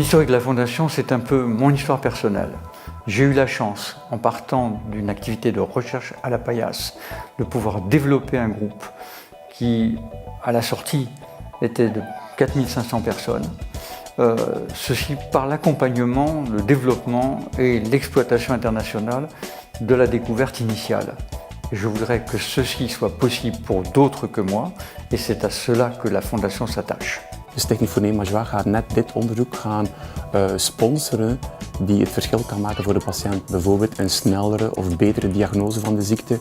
L'historique de la Fondation, c'est un peu mon histoire personnelle. J'ai eu la chance, en partant d'une activité de recherche à la paillasse, de pouvoir développer un groupe qui, à la sortie, était de 4500 personnes. Ceci par l'accompagnement, le développement et l'exploitation internationale de la découverte initiale. Je voudrais que ceci soit possible pour d'autres que moi et c'est à cela que la Fondation s'attache. Dus Technifonie Majoie gaat net dit onderzoek gaan sponsoren die het verschil kan maken voor de patiënt. Bijvoorbeeld een snellere of betere diagnose van de ziekte,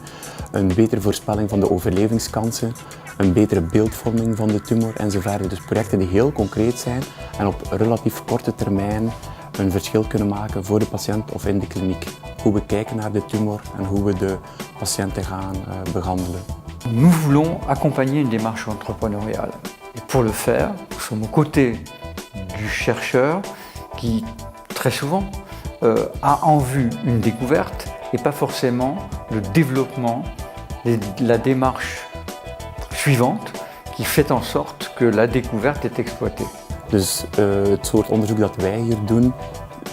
een betere voorspelling van de overlevingskansen, een betere beeldvorming van de tumor enzovoort. Dus projecten die heel concreet zijn en op relatief korte termijn een verschil kunnen maken voor de patiënt of in de kliniek. Hoe we kijken naar de tumor en hoe we de patiënten gaan behandelen. Nous voulons accompagner une démarche entrepreneuriale. Et pour le faire, nous sommes aux côtés du chercheur qui, très souvent, a en vue une découverte et pas forcément le développement, la démarche suivante qui fait en sorte que la découverte est exploitée. Dus het soort onderzoek dat wij hier doen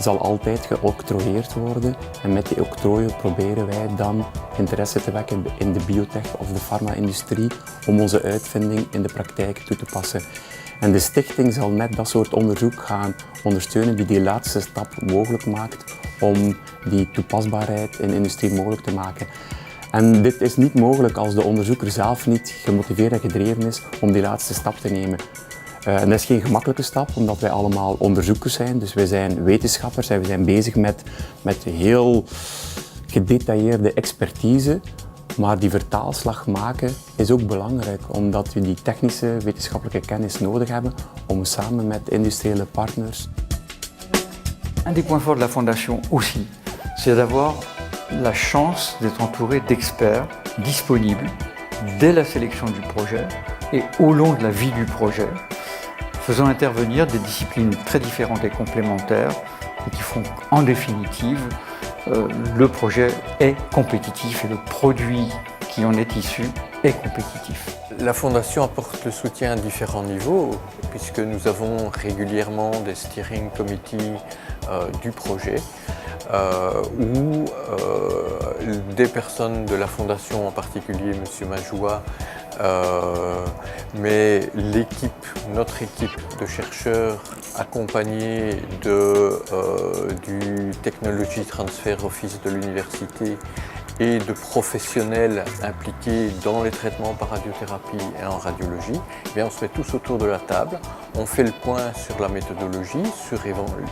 zal altijd geoctrooieerd worden en met die octrooien proberen wij dan interesse te wekken in de biotech of de farma-industrie om onze uitvinding in de praktijk toe te passen. En de stichting zal net dat soort onderzoek gaan ondersteunen die laatste stap mogelijk maakt om die toepasbaarheid in de industrie mogelijk te maken. En dit is niet mogelijk als de onderzoeker zelf niet gemotiveerd en gedreven is om die laatste stap te nemen. En dat is geen gemakkelijke stap, omdat wij allemaal onderzoekers zijn. Dus wij zijn wetenschappers en we zijn bezig met heel gedetailleerde expertise. Maar die vertaalslag maken is ook belangrijk, omdat we die technische wetenschappelijke kennis nodig hebben om samen met industriële partners. Un des points forts de la Fondation aussi, c'est d'avoir la chance d'être entouré d'experts disponibles dès la sélection du projet et au long de la vie du projet, faisant intervenir des disciplines très différentes et complémentaires et qui font en définitive le projet est compétitif et le produit qui en est issu est compétitif. La Fondation apporte le soutien à différents niveaux puisque nous avons régulièrement des steering committees du projet où des personnes de la Fondation, en particulier M. Majoie, mais notre équipe de chercheurs accompagnés du Technology Transfer Office de l'université et de professionnels impliqués dans les traitements par radiothérapie et en radiologie, eh bien on se met tous autour de la table, on fait le point sur la méthodologie, sur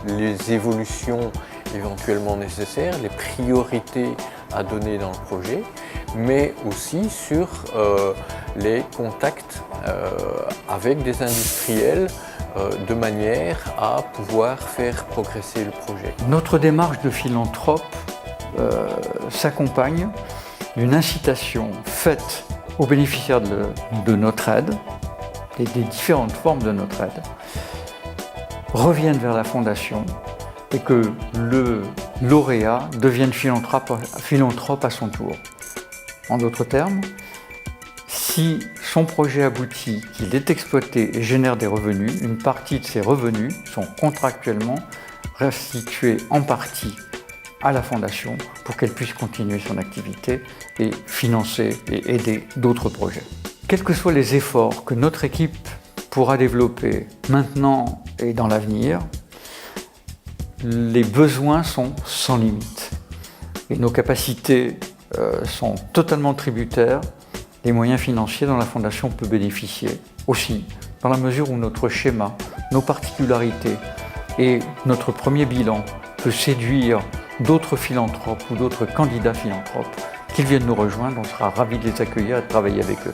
les évolutions éventuellement nécessaires, les priorités à donner dans le projet, mais aussi sur les contacts avec des industriels de manière à pouvoir faire progresser le projet. Notre démarche de philanthrope s'accompagne d'une incitation faite aux bénéficiaires de notre aide et des différentes formes de notre aide reviennent vers la Fondation et que le lauréat devienne philanthrope à son tour. En d'autres termes, si son projet aboutit, qu'il est exploité et génère des revenus, une partie de ces revenus sont contractuellement restitués en partie à la Fondation pour qu'elle puisse continuer son activité et financer et aider d'autres projets. Quels que soient les efforts que notre équipe pourra développer maintenant et dans l'avenir, les besoins sont sans limite et nos capacités sont totalement tributaires des moyens financiers dont la Fondation peut bénéficier. Aussi, dans la mesure où notre schéma, nos particularités et notre premier bilan peut séduire d'autres philanthropes ou d'autres candidats philanthropes, qu'ils viennent nous rejoindre, on sera ravis de les accueillir et de travailler avec eux.